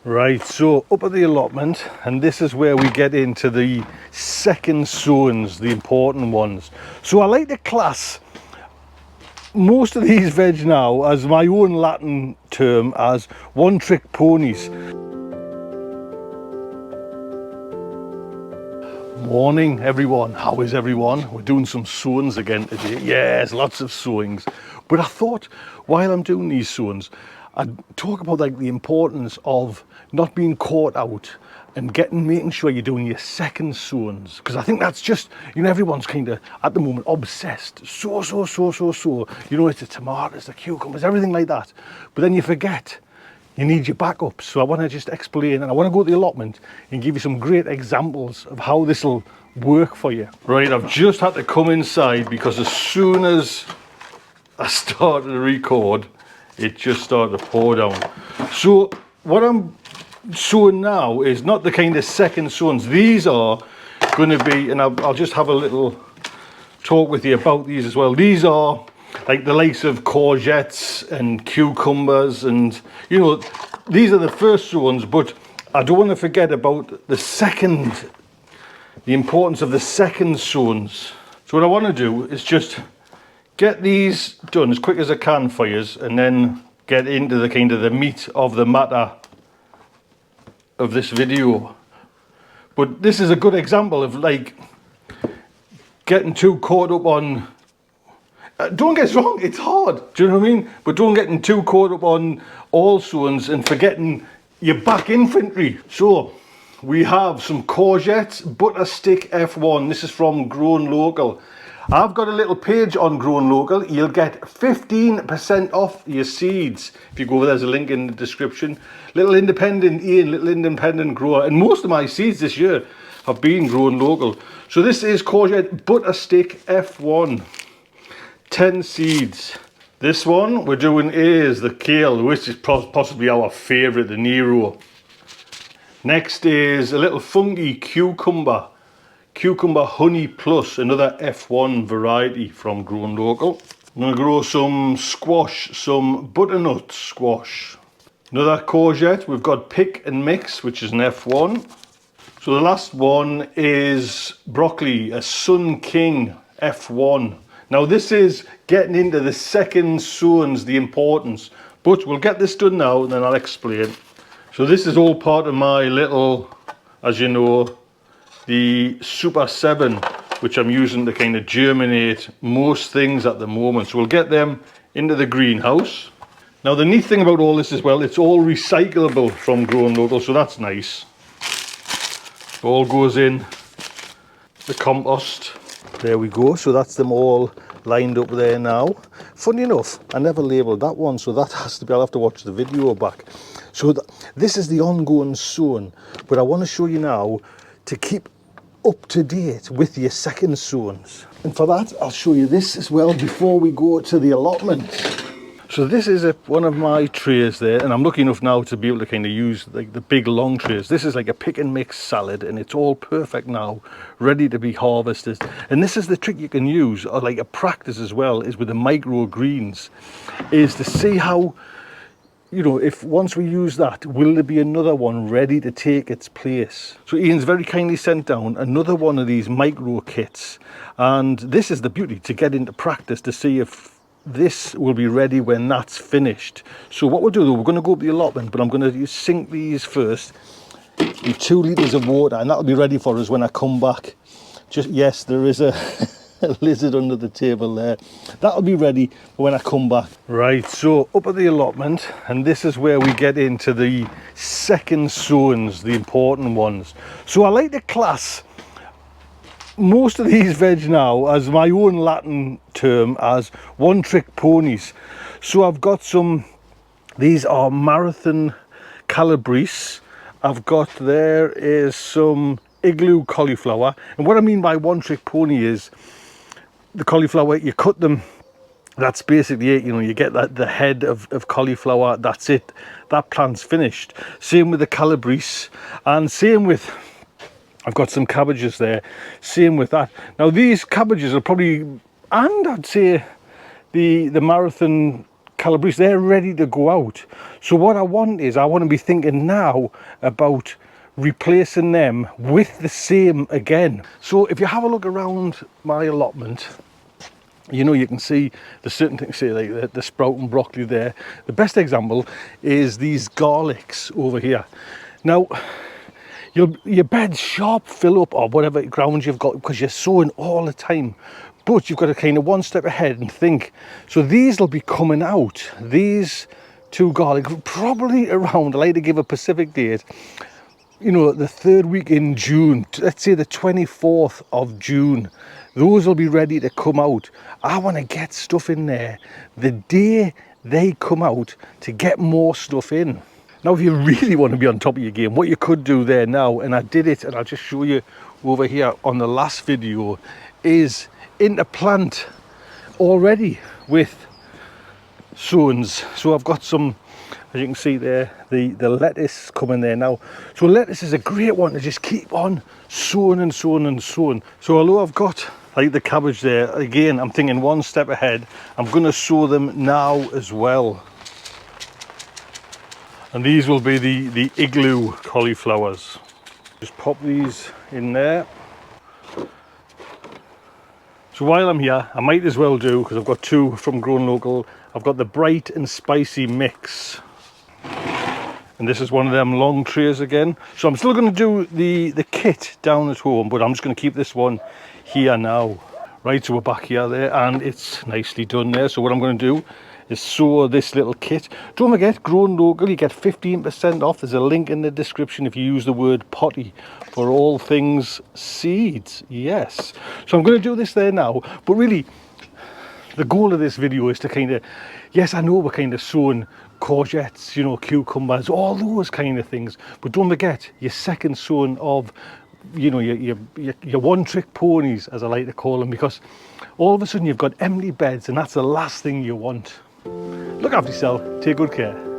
Right, so up at the allotment, and this is where we get into the second sowings, the important ones. So I like to class most of these veg now as my own Latin term as one-trick ponies. Morning everyone, how is everyone? We're doing some sowings again today. Yes, lots of sowings. But I thought while I'm doing these sowings, I'd talk about like the importance of not being caught out and making sure you're doing your second sowings. Because I think that's just, everyone's kind of at the moment obsessed. So. It's the tomatoes, the cucumbers, everything like that. But then you forget. You need your backup. So I want to just explain, and I want to go to the allotment and give you some great examples of how this will work for you. Right, I've just had to come inside because as soon as I started to record, it just started to pour down. So what I'm sowing now is not the kind of second sowings. These are going to be, and I'll just have a little talk with you about these as well. These are like the likes of courgettes and cucumbers, and these are the first sowings, but I don't want to forget about the importance of the second sowings. So what I want to do is just get these done as quick as I can for you, and then get into the kind of the meat of the matter of this video. But this is a good example of like getting too caught up on, don't get us wrong, it's hard, do you know what I mean? But don't getting too caught up on all sowings and forgetting your back infantry. So we have some courgettes, butter stick F1. This is from Grown Local. I've got a little page on Grown Local. You'll get 15% off your seeds. If you go over, there's a link in the description. Little independent grower. And most of my seeds this year have been Grown Local. So this is courgette butter stick F1. 10 seeds. This one we're doing is the kale, which is possibly our favourite, the Nero. Next is a little funky cucumber honey plus, another F1 variety from Grown Local. I'm going to grow some squash, some butternut squash. Another courgette, we've got pick and mix, which is an F1. So the last one is broccoli, a Sun King F1. Now this is getting into the second sowings, the importance, but we'll get this done now and then I'll explain. So this is all part of my little, as you know, the Super 7, which I'm using to kind of germinate most things at the moment. So we'll get them into the greenhouse. Now the neat thing about all this as well, it's all recyclable from Grown Local, so that's nice. It all goes in the compost. There we go, so that's them all lined up there now. Funny enough, I never labelled that one, so that has to be, I'll have to watch the video back. So this is the ongoing sowing, but I want to show you now to keep up to date with your second sowings. And for that, I'll show you this as well before we go to the allotment. So this is one of my trays there, and I'm lucky enough now to be able to kind of use like the big long trays. This is like a pick and mix salad, and it's all perfect now, ready to be harvested. And this is the trick you can use, or like a practice as well, is with the microgreens, is to see how, if once we use that, will there be another one ready to take its place? So Ian's very kindly sent down another one of these micro kits, and this is the beauty, to get into practice to see if this will be ready when that's finished. So what we'll do though, we're going to go up the allotment, but I'm going to sink these first in 2 litres of water, and that'll be ready for us when I come back. Yes, there is a lizard under the table there. That'll be ready when I come back. Right, so up at the allotment, and this is where we get into the second sowings, the important ones. So I like to class most of these veg now as my own Latin term as one-trick ponies. So I've got these are marathon calabrese. There is some igloo cauliflower, and what I mean by one-trick pony is the cauliflower, you cut them, that's basically it. You get the head of cauliflower, that's it, that plant's finished. Same with the calabrese, and same with, I've got some cabbages there, same with that. Now these cabbages are probably, and I'd say the marathon calabrese, they're ready to go out. So what I want to be thinking now about replacing them with the same again. So if you have a look around my allotment, you know, you can see there's certain things, say like the sprouting broccoli there. The best example is these garlics over here. Now, your beds sharp fill up, or whatever ground you've got, because you're sowing all the time. But you've got to kind of one step ahead and think. So these will be coming out, these two garlic, probably around, I like to give a specific date, you know, the third week in June, let's say the 24th of June. Those will be ready to come out. I want to get stuff in there the day they come out to get more stuff in. Now, if you really want to be on top of your game, what you could do there now, and I did it, and I'll just show you over here on the last video, is interplant already with Sowings. So I've got some, as you can see there, the lettuce coming there now. So lettuce is a great one to just keep on sowing and sowing and sowing. So although I've got like the cabbage there, again, I'm thinking one step ahead. I'm going to sow them now as well. And these will be the igloo cauliflowers. Just pop these in there. So while I'm here, I might as well do, because I've got two from Grown Local, I've got the bright and spicy mix. And this is one of them long trays again. So I'm still going to do the kit down at home, but I'm just going to keep this one here now. Right, so we're back here there, and it's nicely done there. So what I'm going to do is sow this little kit. Don't forget, Grown Local, you get 15% off. There's a link in the description if you use the word potty for all things seeds. Yes. So I'm going to do this there now, but really the goal of this video is to kind of, yes, I know we're kind of sowing courgettes, you know, cucumbers, all those kind of things, but don't forget your second sowing of, you know, your one-trick ponies, as I like to call them, because all of a sudden you've got empty beds, and that's the last thing you want. Look after yourself, take good care.